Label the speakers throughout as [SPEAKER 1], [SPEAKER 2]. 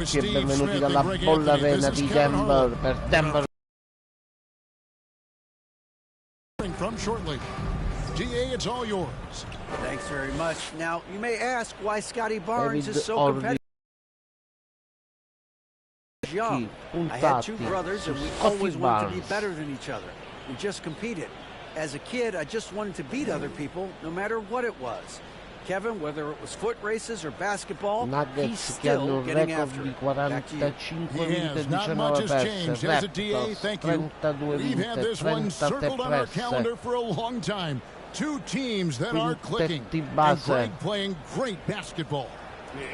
[SPEAKER 1] E benvenuti dalla bolla arena di Denver per Denver.
[SPEAKER 2] From shortly. GA, it's all yours.
[SPEAKER 3] Thanks very much. Now, you may ask why Scotty Barnes is so competitive. Young. I had two brothers and we always wanted to be better than each other. We just competed. As a kid, I just wanted to beat other people, no matter what it was. Kevin, whether it was foot races or basketball, he's still getting after it.
[SPEAKER 2] He has. Not much has changed as a DA. Thank you. We've had this one circled on our calendar for a long time. Two teams that are clicking and Greg playing great basketball.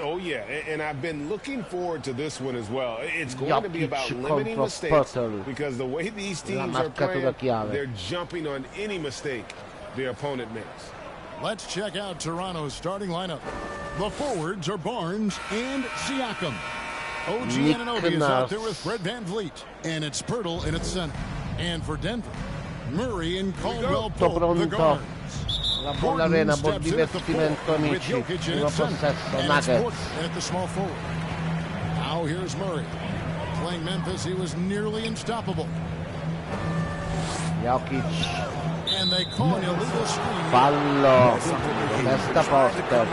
[SPEAKER 4] Oh, yeah, and I've been looking forward to this one as well. It's going to be about limiting mistakes because the way these teams are playing, they're jumping on any mistake their opponent makes.
[SPEAKER 2] Let's check out Toronto's starting lineup. The forwards are Barnes and Siakam. OG Anunoby is out there with Fred VanVleet. And it's Pirtle in its center. And for Denver, Murray and Caldwell Pope, the guards.
[SPEAKER 1] La bolla arena, buon divertimento amici. Primo possesso, Nuggets.
[SPEAKER 2] At the small forward. Now here's Murray. Playing Memphis, he was nearly unstoppable.
[SPEAKER 1] Jokic.
[SPEAKER 2] And they call an illegal screen.
[SPEAKER 1] Fallo, testa Porter.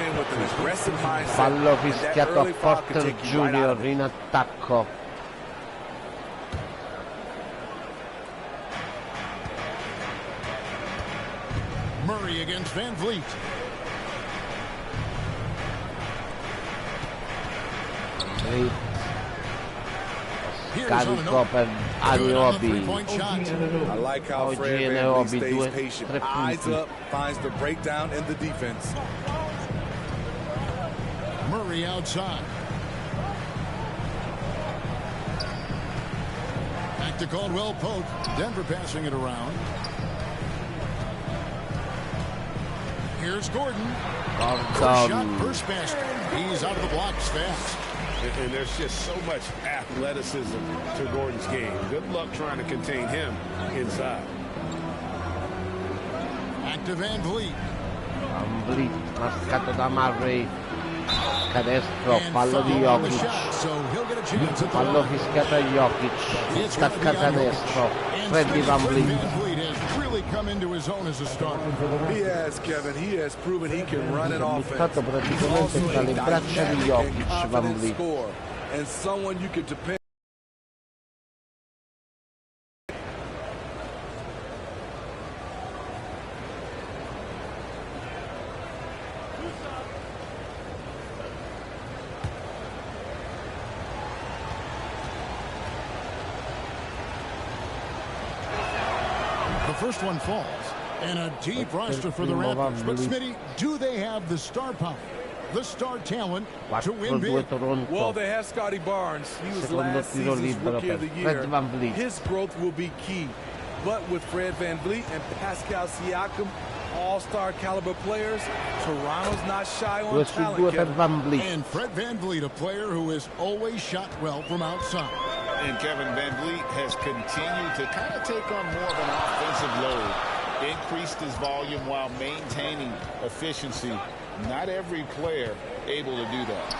[SPEAKER 1] Fallo fischiato a Porter Junior in attacco.
[SPEAKER 2] Murray against VanVleet.
[SPEAKER 1] Carico per Anunoby.
[SPEAKER 5] I like how Fred VanVleet stays patient. Eyes up, finds the breakdown in the defense.
[SPEAKER 2] Murray outside. Back to Caldwell Pope. Denver passing it around. Here's Gordon. First shot, first basket. He's out of the blocks fast.
[SPEAKER 4] And there's just so much athleticism to Gordon's game. Good luck trying to contain him inside.
[SPEAKER 2] Back to VanVleet.
[SPEAKER 1] VanVleet, marcato da Murray. Canestro, fallo di Jokic. Fallo fischiato a Jokic. Stacca canestro. Freddy VanVleet.
[SPEAKER 2] Come into his own as a starter.
[SPEAKER 5] He has, Kevin. He has proven he can run an offense.
[SPEAKER 1] Praticamente tra le braccia di Jokic, VanVleet.
[SPEAKER 5] And someone you can depend.
[SPEAKER 2] The first one falls, and a deep roster for the Raptors. But Smitty, do they have the star power, the star talent to win big?
[SPEAKER 5] Well, they have Scotty Barnes. He was last season's Rookie of the Year. His growth will be key. But with Fred VanVleet and Pascal Siakam, all-star caliber players, Toronto's not shy on talent.
[SPEAKER 2] And Fred VanVleet, a player who has always shot well from outside.
[SPEAKER 4] And Kevin VanVleet has continued to kind of take on more of an offensive load, increased his volume while maintaining efficiency. Not every player able to do that.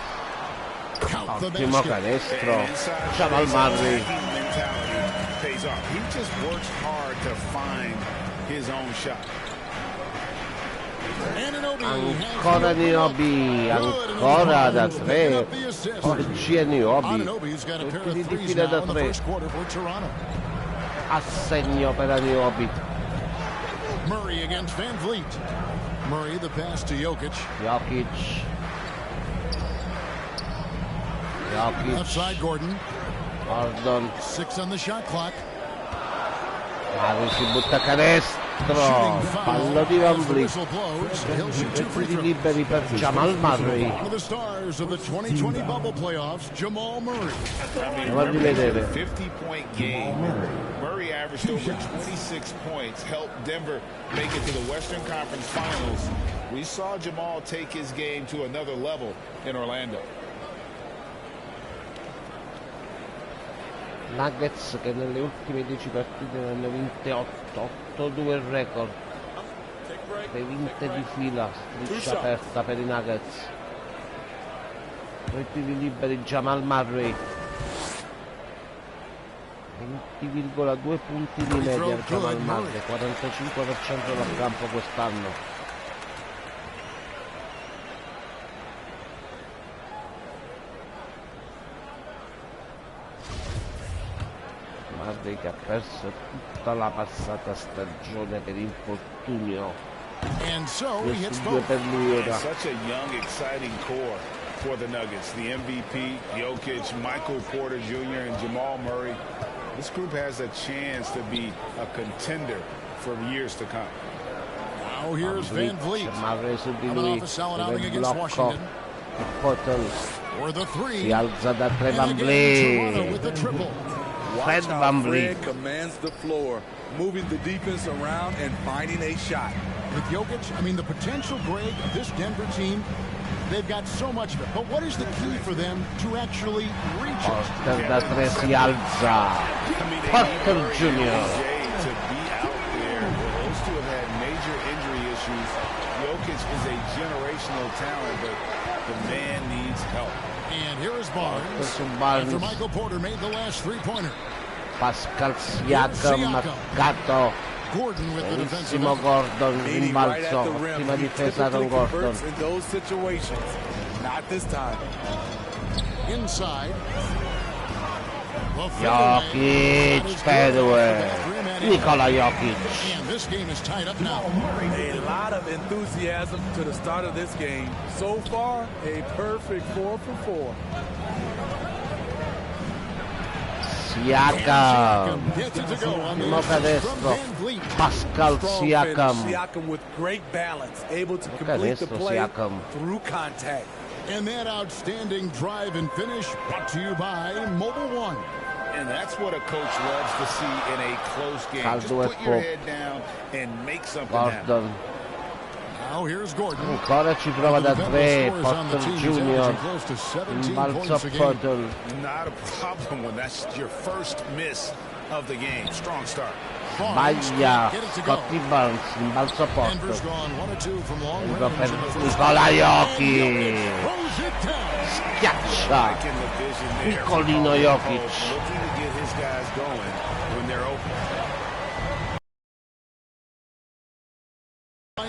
[SPEAKER 1] Ottimo canestro. Jamal Murray.
[SPEAKER 4] Pays off. He just works hard to find his own shot.
[SPEAKER 1] Ancora Anunoby, ancora da tre. Oggi Anunoby. Tutti di fila da tre. Assegno per Anunoby.
[SPEAKER 2] Murray against VanVleet. Murray, the pass to Jokic.
[SPEAKER 1] Jokic.
[SPEAKER 2] Outside Gordon.
[SPEAKER 1] Gordon.
[SPEAKER 2] 6 on the shot clock.
[SPEAKER 1] Murray si butta canestro. Fallo di VanVleet. Tutti liberi per Jamal Murray.
[SPEAKER 2] One of the stars of the 2020 bubble playoffs, Jamal Murray.
[SPEAKER 1] Andiamo a rivedere.
[SPEAKER 4] 50-point game. Murray averaged over 26 points, helped Denver make it to the Western Conference Finals. We saw Jamal take his game to another level in Orlando.
[SPEAKER 1] Nuggets che nelle ultime 10 partite ne hanno vinte 8, 8-2 il record. Le vinte di fila, striscia aperta per i Nuggets. 3 tiri liberi Jamal Murray, 20,2 punti di media Jamal Murray, 45% dal campo quest'anno. Murray che ha perso tutta la passata stagione per infortunio. Questi due per lui ora.
[SPEAKER 4] Such a young, exciting core for the Nuggets. The MVP, Jokic, Michael Porter Jr. and Jamal Murray. This group has a chance to be a contender for years to come.
[SPEAKER 2] Now here's Van Vliet.
[SPEAKER 1] Murray su di lui, il blocco e Porter si alza da 3 Van Vliet. Fred Van Vliet
[SPEAKER 5] commands the floor, moving the defense around and finding a shot.
[SPEAKER 2] With Jokic, I mean, the potential, Greg, of this Denver team, they've got so much of it. But what is the key for them to actually reach it?
[SPEAKER 1] Porter da 3 si alza. Porter Jr.
[SPEAKER 4] To be out there, those two have had major injury issues. Jokic is a generational talent, but the man needs help.
[SPEAKER 2] And here is Barnes. After Michael Porter made the last three-pointer.
[SPEAKER 1] Pascal Siakam, Gatto. Benissimo Gordon, rimbalzo, ottima difesa con Gordon. Jokic, Pedue, Nikola Jokic.
[SPEAKER 5] A lot of enthusiasm to the start of this game. So far, a perfect 4 for 4.
[SPEAKER 1] Siakam, primo canestro, Pascal Siakam.
[SPEAKER 5] Siakam with great balance, able to complete the play through contact.
[SPEAKER 2] And that outstanding drive and finish brought to you by Mobile One.
[SPEAKER 4] And that's what a coach loves to see in a close game. Just put your head down and make something happen.
[SPEAKER 2] Now here's Gordon.
[SPEAKER 1] Ancora ci prova da 3, Porter Jr. Rimbalzo Porter.
[SPEAKER 4] Not a problem when that's your first miss of the game. Strong start.
[SPEAKER 1] Sbaglia Scotty Barnes, rimbalzo Porter. Entra per Nikola Jokic. Schiaccia piccolino Jokic.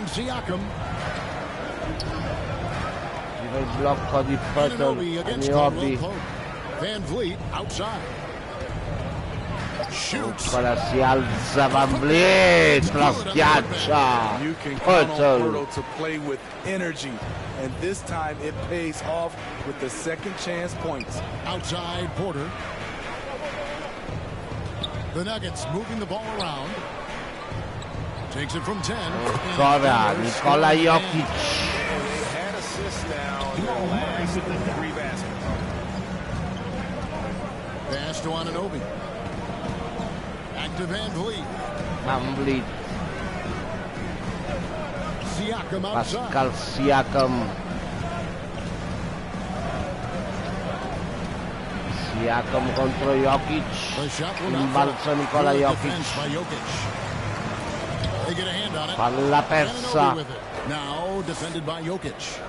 [SPEAKER 2] Siakam.
[SPEAKER 1] Il blocco di Porter, Anunoby.
[SPEAKER 2] Van Vliet outside.
[SPEAKER 1] Ancora si alza Van Vliet, la schiaccia.
[SPEAKER 5] Porter to play with energy, and this time it pays off with the second chance points.
[SPEAKER 2] Outside Porter. The Nuggets moving the ball around. Takes it from 10.
[SPEAKER 1] Ancora Nikola Jokic.
[SPEAKER 4] Had assists now in the last 3 baskets.
[SPEAKER 2] Pass to Anunoby. Back to Van Vliet.
[SPEAKER 1] Van Vliet.
[SPEAKER 2] Siakam outside.
[SPEAKER 1] Pascal Siakam. Siakam contro Jokic. Rimbalzo Nikola Jokic. Palla persa.
[SPEAKER 2] Now defended by Jokic.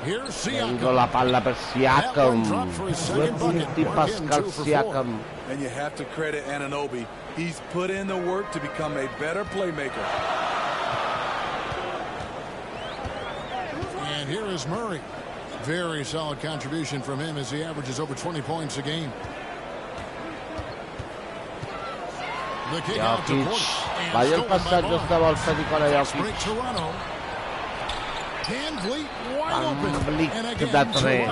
[SPEAKER 2] Here's
[SPEAKER 1] Prendo la palla per Siakam. 2 punti Pascal Siakam.
[SPEAKER 5] And you have to credit Anunoby. He's put in the work to become a better playmaker.
[SPEAKER 2] And here is Murray. Very solid contribution from him as he averages over 20 points a game. The kick out to Porter.
[SPEAKER 1] Sbaglia il passaggio stavolta Nikola Jokic.
[SPEAKER 2] Van Vliet wide open.
[SPEAKER 1] Van Vliet da 3.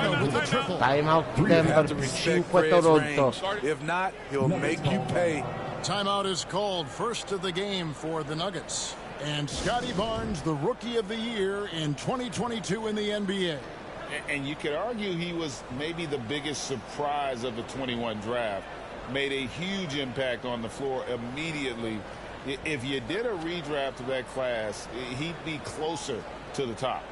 [SPEAKER 1] Time out Denver, 5 Toronto.
[SPEAKER 5] If not, he'll make you pay.
[SPEAKER 2] Timeout is called, first of the game for the Nuggets. And Scotty Barnes, the Rookie of the Year in 2022 in the NBA.
[SPEAKER 4] And you could argue he was maybe the biggest surprise of the 21 draft. Made a huge impact on the floor immediately. If you did a redraft of that class, he'd be closer to the top.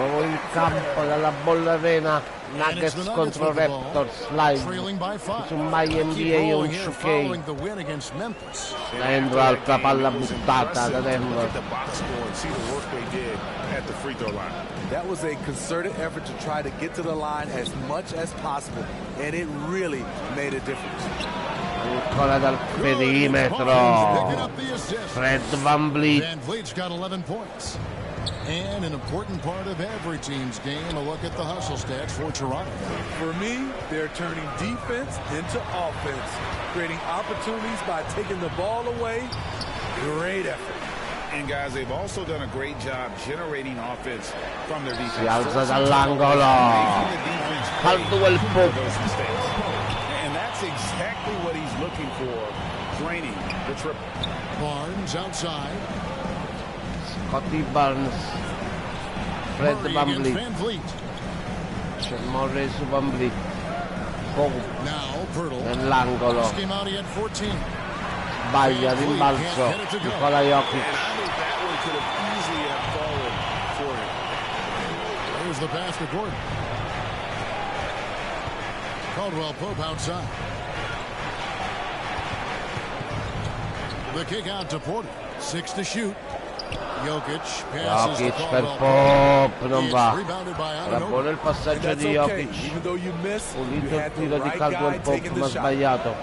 [SPEAKER 1] Nuovo in campo dalla bolla arena, Nuggets contro Raptors live su MyNBA on 2K. Dentro altra palla buttata da Denver.
[SPEAKER 5] That was a concerted effort to try to get to the line as much as possible, and it really made a difference.
[SPEAKER 1] Ancora dal perimetro, Fred VanVleet.
[SPEAKER 2] VanVleet's got 11 points. And an important part of every team's game, a look at the hustle stats for Toronto.
[SPEAKER 5] For me, they're turning defense into offense, creating opportunities by taking the ball away. Great effort.
[SPEAKER 4] And guys, they've also done a great job generating offense from their defense.
[SPEAKER 1] Si alza dall'angolo. Caldwell Pope.
[SPEAKER 4] And that's exactly what he's looking for, draining the triple.
[SPEAKER 2] Barnes outside.
[SPEAKER 1] Scotty Barnes, Fred VanVleet. C'è Murray su VanVleet. Pope nell'angolo. Sbaglia, rimbalzo. Nikola Jokic.
[SPEAKER 2] There's the pass to Gordon. Caldwell Pope outside. The kick out to Porter. 6 to shoot. Jokic
[SPEAKER 1] per Pope, non va. Era buono il passaggio di Jokic. Pulito il tiro di Caldwell Pope, ma sbagliato.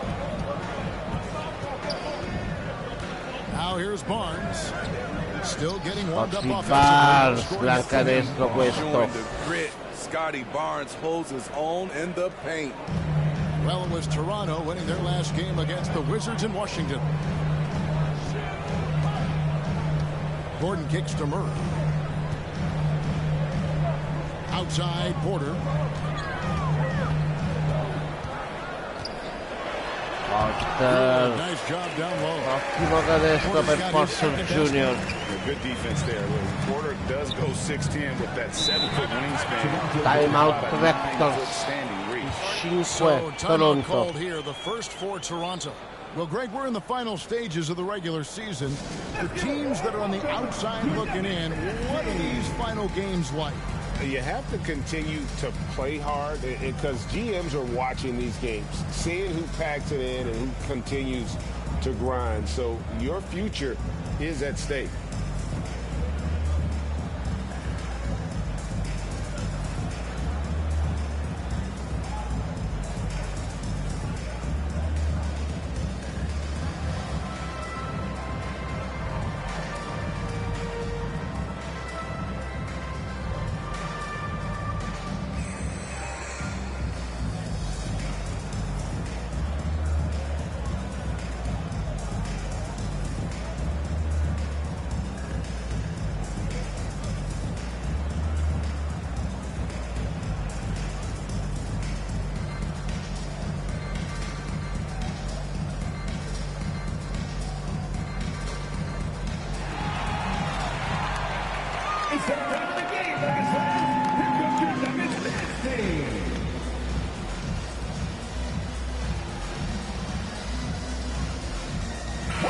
[SPEAKER 1] Scotty Barnes, gran canestro questo.
[SPEAKER 5] Scotty Barnes holds his own in the paint.
[SPEAKER 2] Well, it was Toronto winning their last game against the Wizards in Washington. Gordon kicks to Murray. Outside, Porter. Nice job down low.
[SPEAKER 1] Ottimo canestro per Porter Jr.
[SPEAKER 4] Good defense there. Porter does go 6'10" with that 7-foot wingspan.
[SPEAKER 1] Timeout Raptors. 5 Toronto.
[SPEAKER 2] Called here, the first for Toronto. Well, Greg, we're in the final stages of the regular season. For teams that are on the outside looking in, what are these final games like?
[SPEAKER 6] You have to continue to play hard because GMs are watching these games, seeing who packs it in and who continues to grind. So your future is at stake.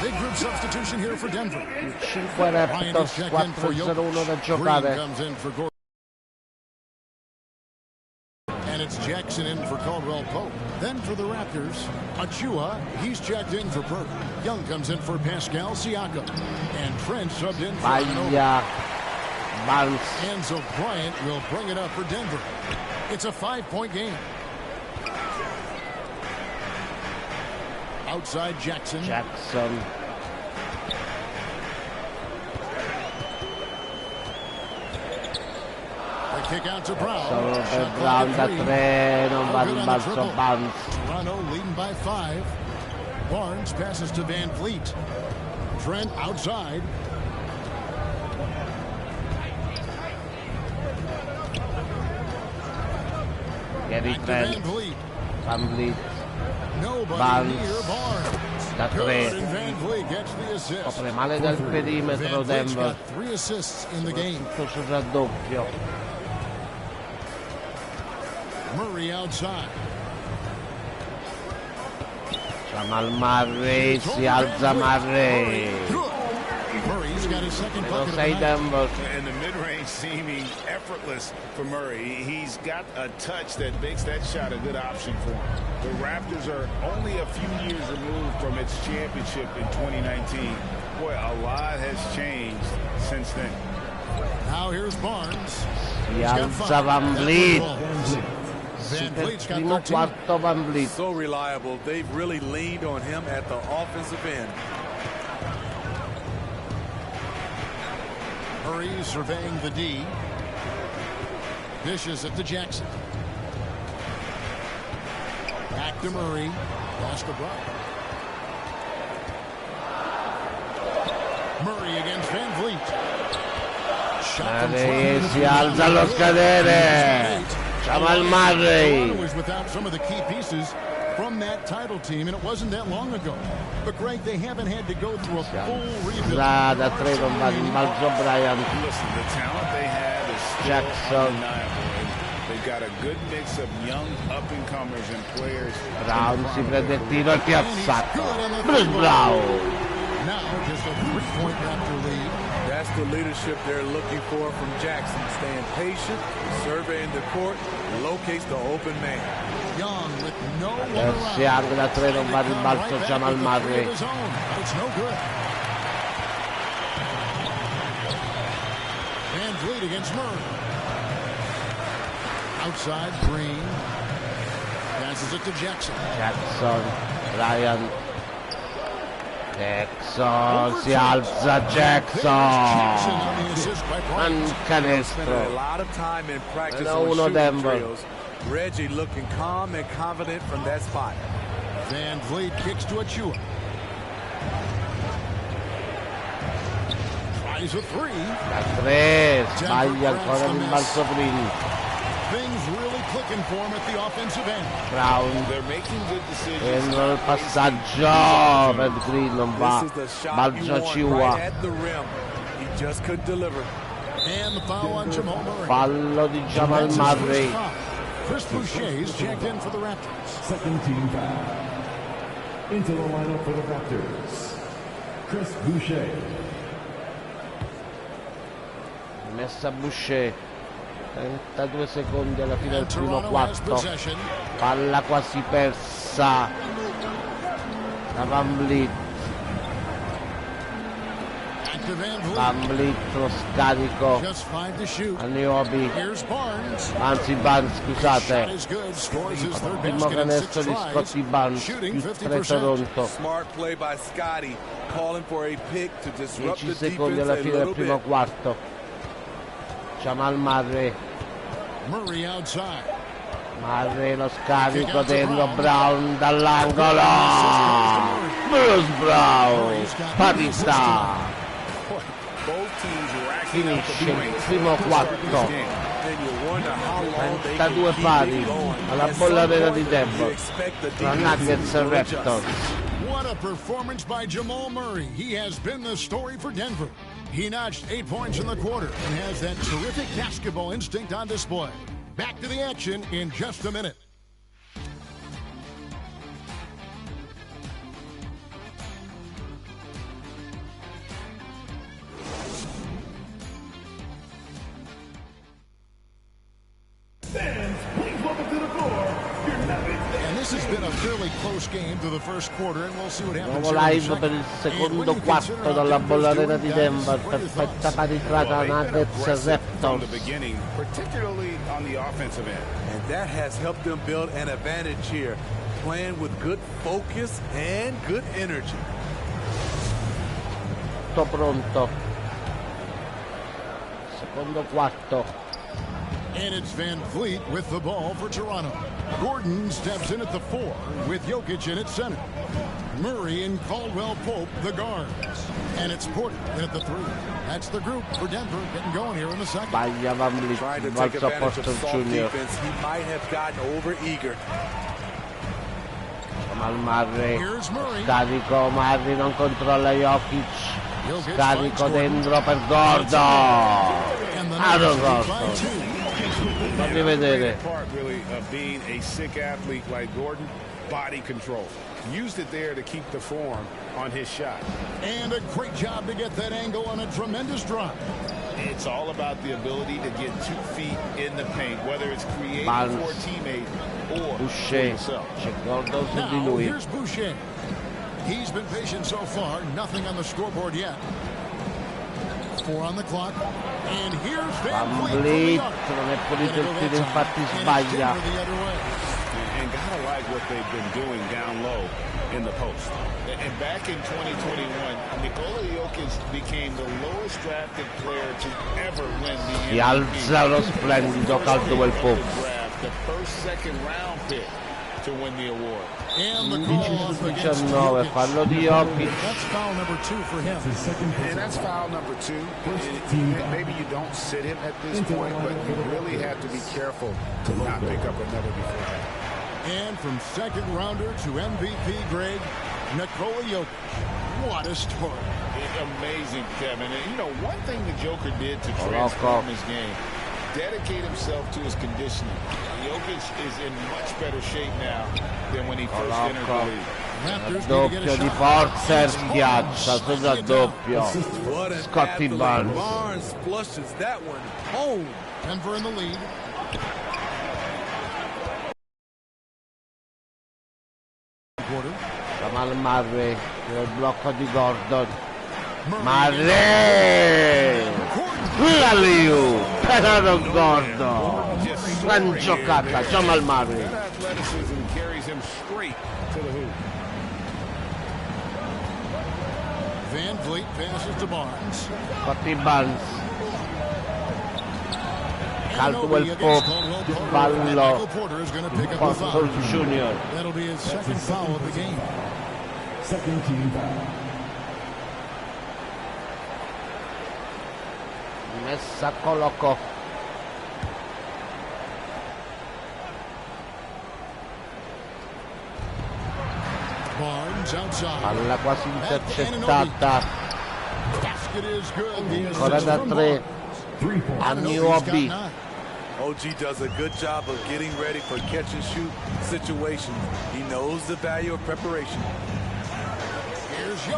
[SPEAKER 2] Big group substitution here for Denver.
[SPEAKER 1] 5 Raptors, 4-0-1 da giocare.
[SPEAKER 2] Comes in for Gordon. And it's Jackson in for Caldwell Pope. Then for the Raptors, Achua, he's checked in for Burke. Young comes in for Pascal Siakam. And Trent subbed in for
[SPEAKER 1] Barnes.
[SPEAKER 2] And so Bryant will bring it up for Denver. It's a 5-point game. Outside Jackson.
[SPEAKER 1] The
[SPEAKER 2] kick out to Brown.
[SPEAKER 1] Brown da 3, non va rimbalzo Barnes.
[SPEAKER 2] Toronto leading by 5. Barnes passes to VanVleet. Trent outside.
[SPEAKER 1] Gary Trent. VanVleet.
[SPEAKER 2] Barnes
[SPEAKER 1] da 3. Copre male dal perimetro Denver. Tutto sul raddoppio.
[SPEAKER 2] Murray outside.
[SPEAKER 1] Jamal Murray, si alza Murray.
[SPEAKER 2] Murray's got his second bucket of the night.
[SPEAKER 1] Denver.
[SPEAKER 4] And the mid-range seeming effortless for Murray. He's got a touch that makes that shot a good option for him. The Raptors are only a few years removed from its championship in 2019. Boy, a lot has changed since then.
[SPEAKER 2] Now here's Barnes.
[SPEAKER 1] Si alza Van Vliet.
[SPEAKER 2] Van Vliet's got
[SPEAKER 1] Primo
[SPEAKER 2] 13.
[SPEAKER 1] quarto Van Vliet.
[SPEAKER 5] So reliable. They've really leaned on him at the offensive end.
[SPEAKER 2] Murray surveying the D. Dishes it to Jackson. Back to Murray. Pass to Brown. Murray against Van Vliet. Shot from
[SPEAKER 1] Si alza allo scadere. Jamal Murray.
[SPEAKER 2] Was without some of the key pieces from that title team, and it wasn't that long ago. But Greg, they haven't had to go through a full rebuild.
[SPEAKER 1] Da 3 non va in balzo Bryant.
[SPEAKER 4] Listen, the talent they have is still
[SPEAKER 1] Jackson.
[SPEAKER 4] undeniable. They've got a good mix of young up-and-comers and players.
[SPEAKER 1] Brown si prende il tiro e piazzato. Bruce Brown.
[SPEAKER 2] Now just a 3-point Raptor lead.
[SPEAKER 5] That's the leadership they're looking for from Jackson. Staying patient, surveying the court, locates the open man.
[SPEAKER 2] Young with no one
[SPEAKER 1] Si
[SPEAKER 2] around.
[SPEAKER 1] apre da 3 non va in balzo Jamal Murray.
[SPEAKER 2] It's no good. Van Vliet against Murray. Outside Green. Passes it to Jackson.
[SPEAKER 1] Jackson, Bryant. Jackson, si alza Jackson. Un canestro.
[SPEAKER 5] A lot of time in practice
[SPEAKER 1] Meno
[SPEAKER 5] on
[SPEAKER 1] uno
[SPEAKER 5] shooting
[SPEAKER 1] Denver.
[SPEAKER 5] drills. Reggie looking calm and confident from that spot.
[SPEAKER 2] Van Vliet kicks to Achua. Tries a three.
[SPEAKER 1] Da 3, sbaglia ancora l'imbalzo Green.
[SPEAKER 2] Things really clicking for him at the offensive end.
[SPEAKER 1] Brown.
[SPEAKER 4] They're making good decisions.
[SPEAKER 1] Prendo il passaggio per Green, non va.
[SPEAKER 5] This is the shot
[SPEAKER 1] Balzo
[SPEAKER 5] you want
[SPEAKER 1] Achua.
[SPEAKER 5] right at the rim. He just couldn't deliver.
[SPEAKER 2] And the foul on Jamal Murray.
[SPEAKER 1] Fallo di Jamal
[SPEAKER 2] That's his first
[SPEAKER 1] Murray.
[SPEAKER 2] foul. Chris Boucher's checked in for the Raptors.
[SPEAKER 7] Second team foul. Into the lineup for the Raptors, Chris Boucher.
[SPEAKER 1] Messa Boucher. 32 secondi alla fine del primo quarto. Palla quasi persa da Van Vliet. Van Vliet lo scarico a Niobi, anzi Barnes, scusate, primo canestro di Scottie Barnes, più 3 Toronto. 10 secondi alla fine del primo quarto. Jamal Murray, Murray lo scarico dentro Brown dall'angolo. Bruce Brown, parità. Finisce il primo quarto, 32 pari alla bolla vera di Denver, la Nuggets e Raptors.
[SPEAKER 2] What a performance by Jamal Murray. He has been the story for Denver. He notched 8 points in the quarter and has that terrific basketball instinct on display. Back to the action in just a minute. This has been a fairly close game to the first quarter, and we'll see what happens.
[SPEAKER 1] Nuovo live per il secondo quarto dalla bolla arena di Denver, perfetta paritrata Nuggets e Raptors.
[SPEAKER 4] Particularly on the offensive end.
[SPEAKER 5] And that has helped them build an advantage here, playing with good focus and good energy.
[SPEAKER 1] Tutto pronto. Secondo quarto.
[SPEAKER 2] And it's Van Vliet with the ball for Toronto. Gordon steps in at the 4 with Jokic in at center. Murray and Caldwell Pope, the guards. And it's Porter in at the 3. That's the group for Denver getting going here in the second.
[SPEAKER 1] Sbaglia Van Vliet,
[SPEAKER 5] Trying to take
[SPEAKER 1] balzo
[SPEAKER 5] advantage
[SPEAKER 1] Porter
[SPEAKER 5] of soft
[SPEAKER 1] Junior.
[SPEAKER 5] defense. He might have gotten over eager.
[SPEAKER 1] Jamal Murray,
[SPEAKER 2] Here's Murray.
[SPEAKER 1] scarico, Murray non controlla Jokic. Scarico dentro per Gordon. Aaron Gordon. Fammi vedere.
[SPEAKER 4] Part really of being a sick athlete like Gordon
[SPEAKER 6] body control. Used it there to keep the form on his shot.
[SPEAKER 2] And a great job to get that angle on a tremendous drive.
[SPEAKER 4] It's all about the ability to get 2 feet in the paint, whether it's creating for a teammate or for yourself.
[SPEAKER 2] Now, here's Boucher. He's been patient so far. Nothing on the scoreboard yet. 4 on the clock. And here's Van Vliet.
[SPEAKER 1] Non è pulito il tiro, infatti sbaglia.
[SPEAKER 6] And gotta like what they've been doing down low in the post.
[SPEAKER 4] And back in 2021, Nikola Jokic became the lowest drafted player to ever win the MVP.
[SPEAKER 1] Si alza lo splendido Caldwell Pope.
[SPEAKER 4] The first second round pick to win the award.
[SPEAKER 1] 11-19, fallo di Jokic.
[SPEAKER 2] That's foul number 2 for him.
[SPEAKER 6] And that's foul number 2. Maybe you don't sit him at this point, but you really have to be careful to not pick up another before that.
[SPEAKER 2] And from second rounder to MVP grade, Nikola Jokic. What a story.
[SPEAKER 4] Amazing, Kevin. And you know, one thing the Joker did to transform his game, dedicate himself to his conditioning. Jokic is in much better shape now than when he first entered the league.
[SPEAKER 1] Doppio di forza e schiaccia, sopra doppio. Scotty Barnes.
[SPEAKER 5] Barnes flushes that one home.
[SPEAKER 2] Denver in the lead.
[SPEAKER 1] Jamal Murray, il blocco di Gordon. Murray! L'Aliu! Però Gordon! Gran giocata, Jamal Murray.
[SPEAKER 6] Athleticism carries him straight to the hoop.
[SPEAKER 2] Van Vliet passes to Barnes.
[SPEAKER 1] Scotty Barnes. Caldwell Pope, fallo. Porter Junior.
[SPEAKER 2] That'll be his second foul of the game.
[SPEAKER 7] Second team foul.
[SPEAKER 1] Messa Coloco.
[SPEAKER 2] Barnes outside.
[SPEAKER 1] Palla quasi intercettata.
[SPEAKER 2] Basket is good.
[SPEAKER 1] Ancora da 3. A Niobi.
[SPEAKER 5] OG does a good job of getting ready for catch and shoot situations. He knows the value of preparation.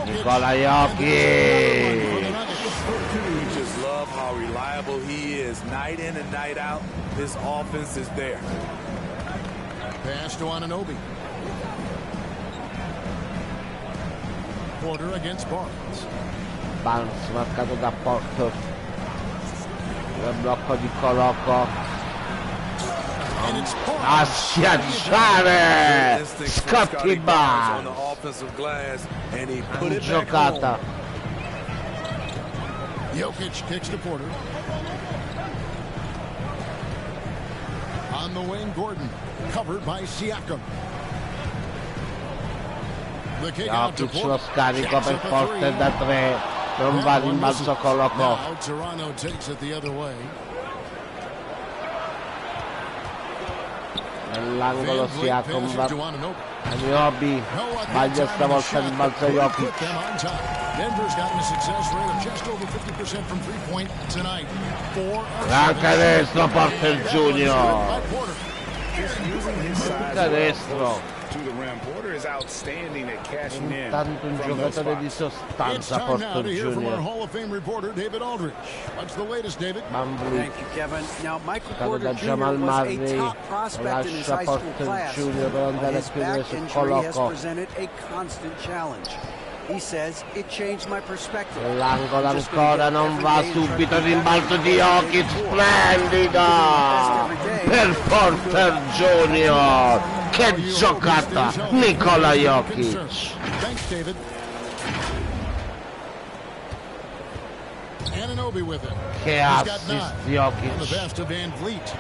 [SPEAKER 1] Nikola Jokic.
[SPEAKER 5] We just love how reliable he is. Night in and night out, his offense is there.
[SPEAKER 2] Pass to Anunoby. Porter against Barnes.
[SPEAKER 1] Barnes marcato da Porter. Il blocco di Coloco. A schiacciare Scotty Barnes. Giocata.
[SPEAKER 2] Jokic kicks to Porter. On the wing, Gordon, covered by Siakam. The kick out to
[SPEAKER 1] Jokic lo
[SPEAKER 2] Porter.
[SPEAKER 1] scarico per Porter da 3. Non va rimbalzo Coloco.
[SPEAKER 2] Now Toronto takes it the other way.
[SPEAKER 1] Nell'angolo Siakam va. Niobi sbaglia stavolta rimbalzo Jokic.
[SPEAKER 2] Denver's gotten a success rate of just over 50% from three-point tonight.
[SPEAKER 1] Gran canestro Porter Junior. Canestro. Intanto un giocatore di sostanza Porter Junior.
[SPEAKER 2] Hall of Fame reporter David Aldridge. What's the latest, David?
[SPEAKER 3] Thank you, Kevin. Now, Michael Porter Jr.
[SPEAKER 1] Jamal
[SPEAKER 3] was a
[SPEAKER 1] Murray
[SPEAKER 3] top prospect in his high school class.
[SPEAKER 1] Junior
[SPEAKER 3] His back injury has presented a constant challenge. He says it changed my perspective.
[SPEAKER 1] L'angolo ancora non va subito il rimbalzo di Jokic, splendida per Porter Junior. Che giocata Nikola Jokic.
[SPEAKER 2] Thanks, David. Anunoby with it.
[SPEAKER 1] Che assist Jokic.
[SPEAKER 2] The best of Van Vliet.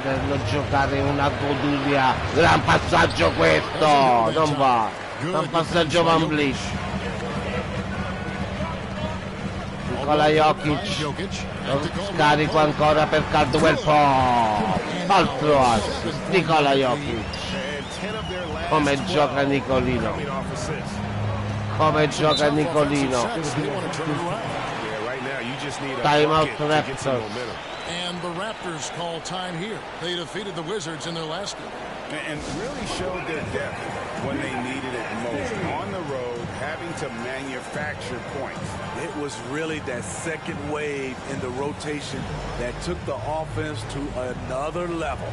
[SPEAKER 1] Vederlo giocare una goduria. Gran passaggio questo. Non va. Gran passaggio Van Vliet. Nikola Jokic. Scarico ancora per Caldwell Pope. Altro assist. Nikola Jokic. Come gioca Nicolino. Come gioca Nicolino. Time out Raptors.
[SPEAKER 2] And the Raptors call time here. They defeated the Wizards in their last game.
[SPEAKER 4] And really showed their depth when they needed it most. On the road, having to manufacture points.
[SPEAKER 5] It was really that second wave in the rotation that took the offense to another level.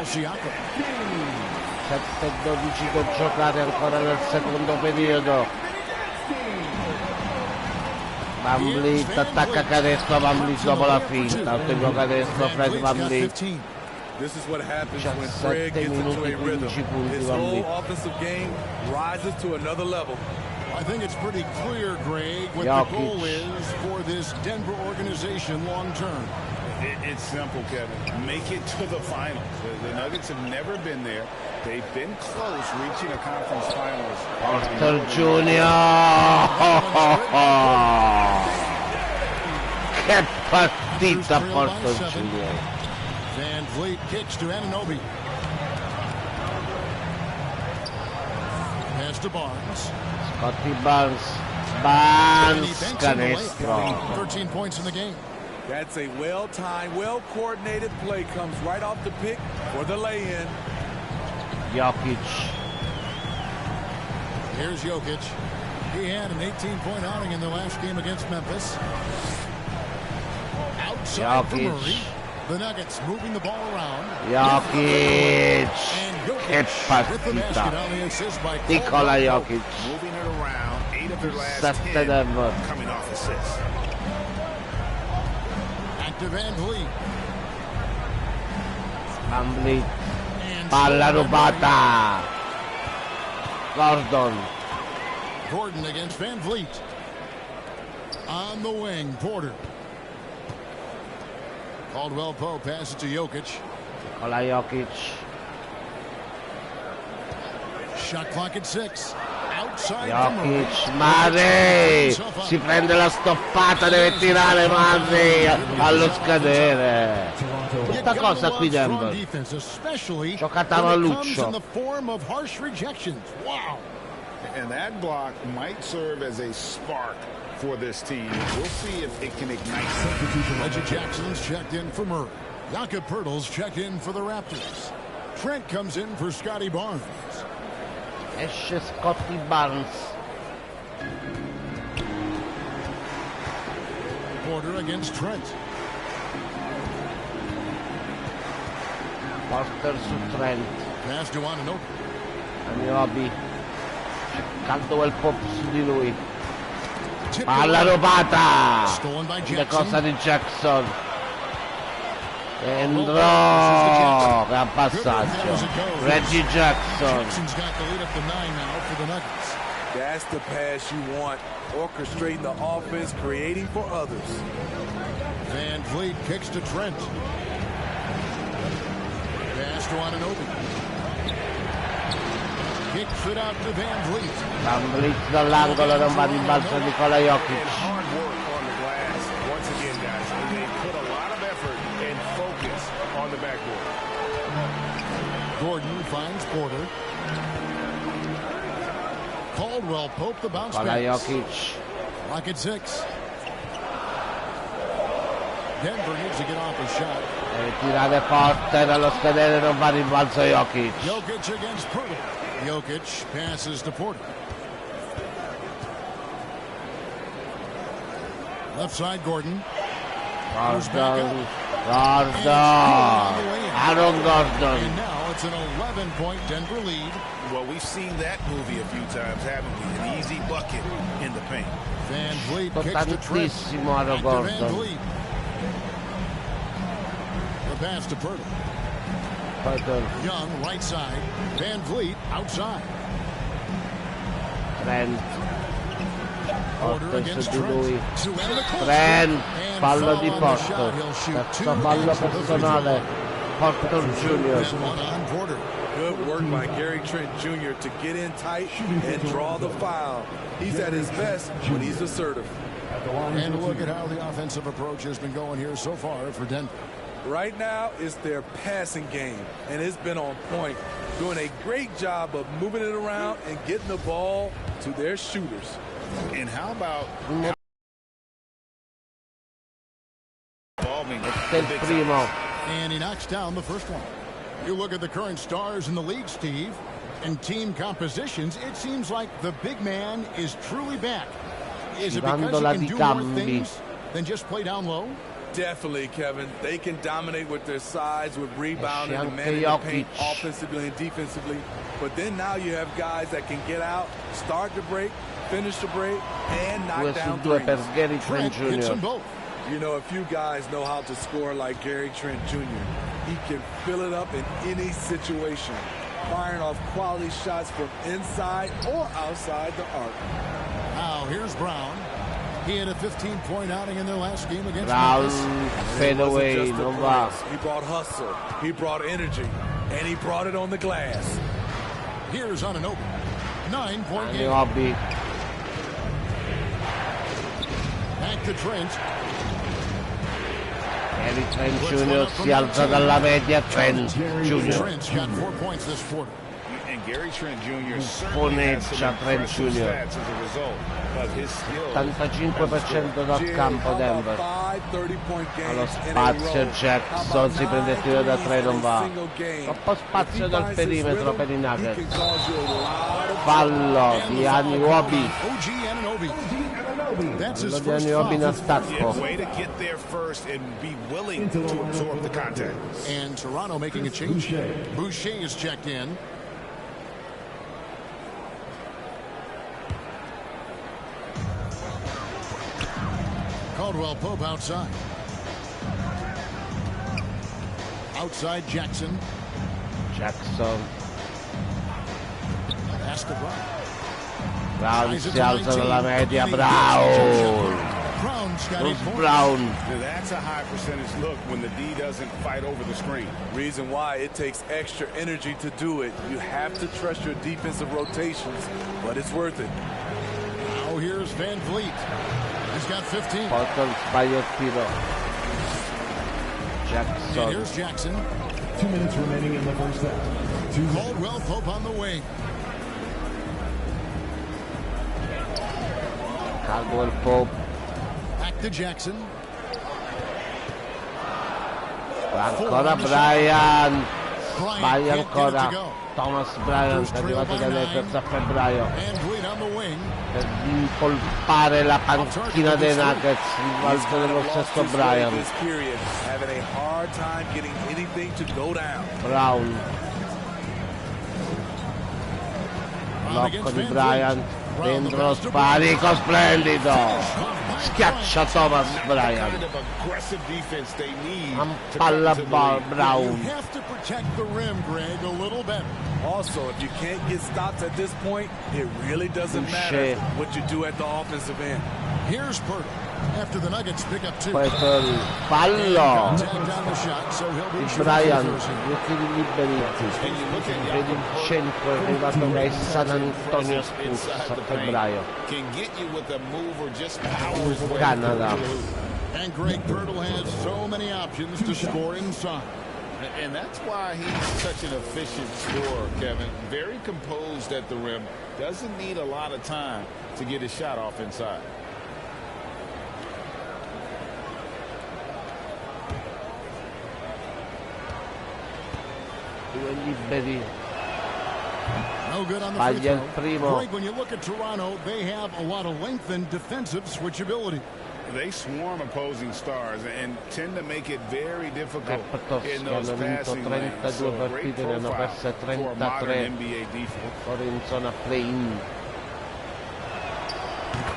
[SPEAKER 1] Siakam. 7-12 da giocare ancora nel secondo periodo. Van Vliet attacca canestro, Van Vliet dopo la finta, ultimo canestro Fred Van Vliet.
[SPEAKER 5] This is what happens when Fred gets into a rhythm. His whole offensive game rises to another level.
[SPEAKER 2] I think it's pretty clear, Greg, what the goal is for this Denver organization long term.
[SPEAKER 4] It's simple, Kevin. Make it to the finals. The Nuggets have never been there. They've been close reaching a conference finals.
[SPEAKER 1] Porter Junior! Che partita Porter Junior!
[SPEAKER 2] Van Vliet kicks to Anunoby. Pass to Barnes.
[SPEAKER 1] Scotty Barnes. Barnes canestro.
[SPEAKER 2] 13 points in the game.
[SPEAKER 5] That's a well-timed, well-coordinated play. Comes right off the pick for the lay-in.
[SPEAKER 1] Jokic.
[SPEAKER 2] Here's Jokic. He had an 18-point outing in the last game against Memphis. Outside for Murray. The Nuggets moving the ball around.
[SPEAKER 1] Jokic. Che partita. Nicola Jokic.
[SPEAKER 4] Moving it around. 8 of their last 10 coming off assists.
[SPEAKER 2] To Van Vliet.
[SPEAKER 1] Van Vliet. Palla rubata.
[SPEAKER 2] Gordon against Van Vliet. On the wing, Porter. Caldwell Pope passes to Jokic.
[SPEAKER 1] Nikola Jokic.
[SPEAKER 2] Shot clock at 6.
[SPEAKER 1] Jokic, Murray si prende la stoppata, deve tirare Murray allo scadere. Tutta cosa qui Denver. Giocata a Luccio.
[SPEAKER 4] And that block might serve as a spark for this team. We'll see if it can ignite something.
[SPEAKER 2] Reggie Jackson's checked in for Murray. Jakob Poeltl's checked in for the Raptors. Trent comes in for Scotty Barnes.
[SPEAKER 1] Esce Scotty Barnes.
[SPEAKER 2] Porter against Trent.
[SPEAKER 1] Porter su Trent.
[SPEAKER 2] Pass to Anunoby.
[SPEAKER 1] Anunoby. Caldwell Pope su di lui. Palla rubata. Che cosa di Jackson. Entrò. Gran passaggio. Reggie Jackson.
[SPEAKER 5] That's the pass you want. Orchestrating the offense, creating for others.
[SPEAKER 2] Van Vliet kicks to Trent. Pass to Anunoby. Kicks it out to Van Vliet.
[SPEAKER 1] Van Vliet dall'angolo, non va in balzo Nikola Jokic.
[SPEAKER 6] Hard work on the glass. Once again, guys, they put a lot of effort and focus on the backboard.
[SPEAKER 2] Gordon finds Porter. Caldwell Pope the bounce
[SPEAKER 1] Nikola
[SPEAKER 2] pass.
[SPEAKER 1] Jokic.
[SPEAKER 2] Clock at 6. Denver needs to get off a shot.
[SPEAKER 1] Deve tirare forte dallo scadere, non va in balzo Jokic.
[SPEAKER 2] Jokic against Poeltl. Jokic passes to Porter. Left side Gordon. Goes back up.
[SPEAKER 1] Gordon. Aaron Gordon.
[SPEAKER 2] And now it's an 11-point Denver lead.
[SPEAKER 4] Well, we've seen that movie a few times, haven't we? An easy bucket in the paint.
[SPEAKER 2] Van Vliet kicks to Trent.
[SPEAKER 1] Aaron Gordon.
[SPEAKER 2] Van Vliet. The pass to Pirtle. Young, right side. Van Vliet, outside.
[SPEAKER 1] Trent.
[SPEAKER 2] Order against Trent.
[SPEAKER 1] Trent. Fallo di Porter. Terzo fallo personale. Porter Jr.
[SPEAKER 5] Good work by Gary Trent Jr. to get in tight and draw the foul. He's at his best when he's assertive.
[SPEAKER 2] And look at how the offensive approach has been going here so far for Denver.
[SPEAKER 5] Right now, it's their passing game, and it's been on point, doing a great job of moving it around and getting the ball to their shooters.
[SPEAKER 4] And how about
[SPEAKER 2] and he knocks down the first one. You look at the current stars in the league, Steve, and team compositions, it seems like the big man is truly back. Is it because he can do more things than just play down low?
[SPEAKER 5] Definitely, Kevin. They can dominate with their size, with rebounding and managing the paint offensively and defensively. But then now you have guys that can get out, start the break, finish the break, and knock down threes.
[SPEAKER 2] Trent hits them both.
[SPEAKER 5] You know, a few guys know how to score like Gary Trent Jr. He can fill it up in any situation, firing off quality shots from inside or outside the arc.
[SPEAKER 2] Now here's Brown. He had a 15-point outing in their last game against
[SPEAKER 1] Brown.
[SPEAKER 2] Memphis.
[SPEAKER 1] Fade away.
[SPEAKER 5] He brought hustle, he brought energy, and he brought it on the glass.
[SPEAKER 2] Here's on an open 9-point game. Back to Trent.
[SPEAKER 1] Gary Trent Jr. si alza dalla media. Trent Jr.
[SPEAKER 2] Trent's got 4 points this quarter.
[SPEAKER 4] And Gary Trent Jr.
[SPEAKER 1] Poneggia Trent Jr. 85% dal campo Denver. Allo spazio Jackson, si prende il tiro da 3, non va. Troppo spazio dal perimetro per i Nuggets. Fallo di Anunoby. Fallo di Anunoby in attacco.
[SPEAKER 2] And Toronto making a change. Boucher is checked in. Caldwell Pope outside. Outside Jackson. Pass to Brown.
[SPEAKER 1] Brown si alza dalla media. Brown.
[SPEAKER 6] That's a high percentage look when the D doesn't fight over the screen.
[SPEAKER 5] Reason why it takes extra energy to do it. You have to trust your defensive rotations, but it's worth it.
[SPEAKER 2] Now here's Van Vliet. He's got 15.
[SPEAKER 1] Porter sbaglia il tiro. Jackson.
[SPEAKER 2] And here's Jackson.
[SPEAKER 7] 2 minutes remaining in the first half.
[SPEAKER 2] Caldwell Pope on the wing.
[SPEAKER 1] Caldwell Pope.
[SPEAKER 2] Back to Jackson.
[SPEAKER 1] Ancora Bryant. Sbaglia ancora. Thomas Bryant è arrivato da Lakers a febbraio per impolpare la panchina dei Nuggets, il valso dello stesso Bryant. Brown. Blocco di Bryant. Dentro lo sparico splendido. Schiaccia Thomas Bryant. Palla Brown.
[SPEAKER 5] Also, if you can't get stops at this point, it really doesn't matter what you do at the offensive end.
[SPEAKER 2] Here's Pirtle. After the Nuggets pick up 2.
[SPEAKER 1] Fallo di Bryant, 2 tiri liberi per il centro, è arrivato dai San Antonio Spurs a febbraio. Canada.
[SPEAKER 2] And Greg Pirtle has so many options to score inside.
[SPEAKER 4] And that's why he's such an efficient scorer, Kevin. Very composed at the rim. Doesn't need a lot of time to get his shot off inside.
[SPEAKER 1] Liberi.
[SPEAKER 2] No good on the
[SPEAKER 1] Sbaglia il primo.
[SPEAKER 2] Greg, when you look at Toronto, they have a lot of length and defensive switchability.
[SPEAKER 4] They swarm opposing stars and tend to make it very difficult in those
[SPEAKER 1] hanno vinto
[SPEAKER 4] passing lanes.
[SPEAKER 1] 32
[SPEAKER 4] So a great
[SPEAKER 1] partite, ne hanno
[SPEAKER 4] profile
[SPEAKER 1] perse
[SPEAKER 4] for a modern
[SPEAKER 1] 33,
[SPEAKER 4] NBA defense.
[SPEAKER 1] ora in zona play-in.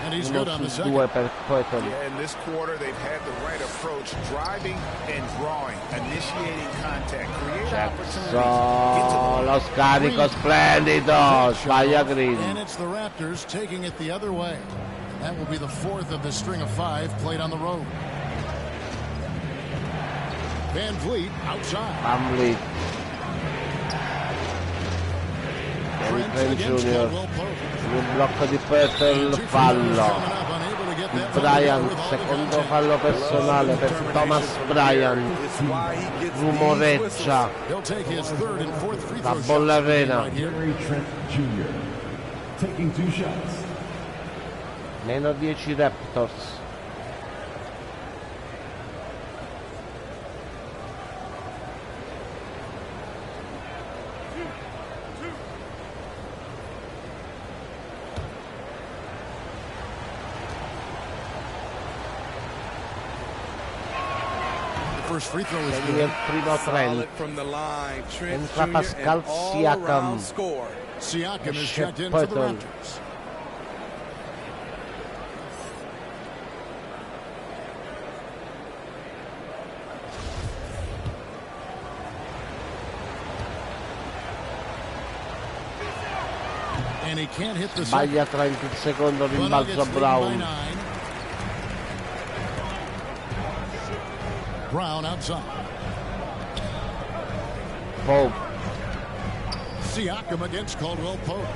[SPEAKER 2] And he's good on the
[SPEAKER 1] 1 su
[SPEAKER 2] second.
[SPEAKER 1] 2 per Poetel.
[SPEAKER 4] Yeah, in this quarter, they've had the right approach, driving and drawing, initiating contact, create opportunities.
[SPEAKER 1] Lo scarico splendido, sbaglia Green.
[SPEAKER 2] And it's the Raptors taking it the other way. That will be the 4th of the string of 5 played on the road. Van Vliet outside.
[SPEAKER 1] Van Vliet. Trent Junior. Il blocco di Poetel, fallo. Bryant, secondo fallo personale per Thomas Bryant. Rumoreggia. La bolla arena.
[SPEAKER 7] Trent Jr. taking 2 shots.
[SPEAKER 1] Meno 10 Raptors.
[SPEAKER 2] First free throw is
[SPEAKER 1] Il primo Trent. Entra Pascal Siakam.
[SPEAKER 2] Siakam is checked in for the Raptors. And he can't hit the
[SPEAKER 1] Sbaglia Trent il secondo, rimbalzo Brown.
[SPEAKER 2] Brown outside.
[SPEAKER 1] Pope.
[SPEAKER 2] Siakam against Caldwell Pope.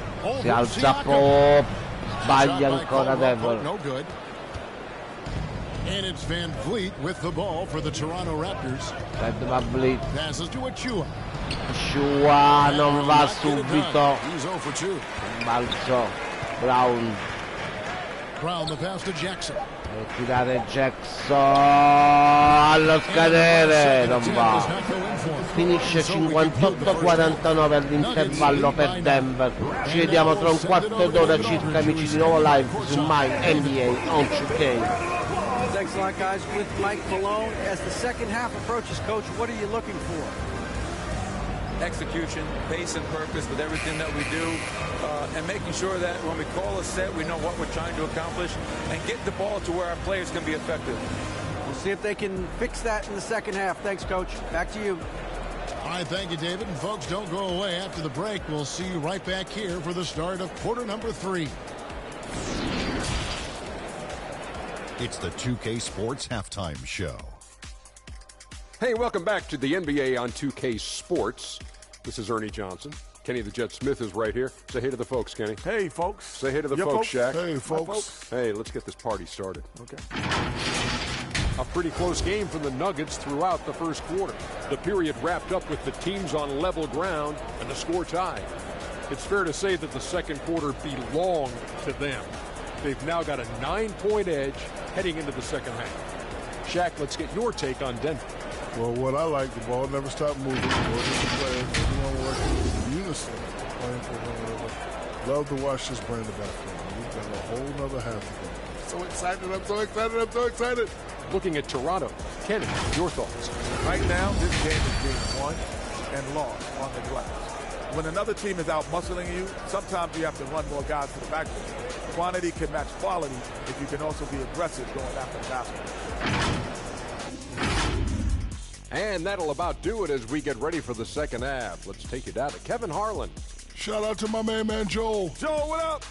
[SPEAKER 1] Si alza Pope. Sbaglia ancora Devil.
[SPEAKER 2] No good. And it's Van Vliet with the ball for the Toronto Raptors.
[SPEAKER 1] Red Van Vliet.
[SPEAKER 2] Passes to Achua.
[SPEAKER 1] Shua non va subito.
[SPEAKER 2] He's 0 for 2.
[SPEAKER 1] Balzo Brown.
[SPEAKER 2] Brown the pass to Jackson.
[SPEAKER 1] Deve tirare Jackson allo scadere, non va. Finisce 58-49 all'intervallo per Denver. Ci vediamo tra un quarto d'ora circa, amici, di nuovo live su My NBA on 2K.
[SPEAKER 3] Thanks a lot, guys. With Mike Malone, as the second half approaches, Coach, what are you looking for?
[SPEAKER 8] Execution, pace and purpose with everything that we do, and making sure that when we call a set, we know what we're trying to accomplish and get the ball to where our players can be effective.
[SPEAKER 3] We'll see if they can fix that in the second half. Thanks, Coach. Back to you.
[SPEAKER 2] All right, thank you, David. And folks, don't go away. After the break, we'll see you right back here for the start of quarter number 3.
[SPEAKER 9] It's the 2K Sports Halftime Show.
[SPEAKER 10] Hey, welcome back to the NBA on 2K Sports. This is Ernie Johnson. Kenny the Jet Smith is right here. Say hey to the folks, Kenny.
[SPEAKER 11] Hey, folks.
[SPEAKER 10] Say hey to the folks, Shaq.
[SPEAKER 11] Hey, folks.
[SPEAKER 10] Hey, let's get this party started.
[SPEAKER 11] Okay.
[SPEAKER 10] A pretty close game for the Nuggets throughout the first quarter. The period wrapped up with the teams on level ground and the score tied. It's fair to say that the second quarter belonged to them. They've now got a 9-point edge heading into the second half. Shaq, let's get your take on Denver.
[SPEAKER 11] Well, what I like, the ball never stopped moving. The players, everyone working in unison, playing for one another. Love to watch this brand of basketball. We've got a whole nother half of it. So excited, I'm so excited, I'm so excited.
[SPEAKER 10] Looking at Toronto, Kenny, your thoughts?
[SPEAKER 12] Right now, this game is being won and lost on the glass. When another team is out muscling you, sometimes you have to run more guys to the backboard. Quantity can match quality if you can also be aggressive going after the basketball.
[SPEAKER 10] And that'll about do it as we get ready for the second half. Let's take you down to Kevin Harlan.
[SPEAKER 11] Shout out to my man Joel.
[SPEAKER 12] Joel, what up?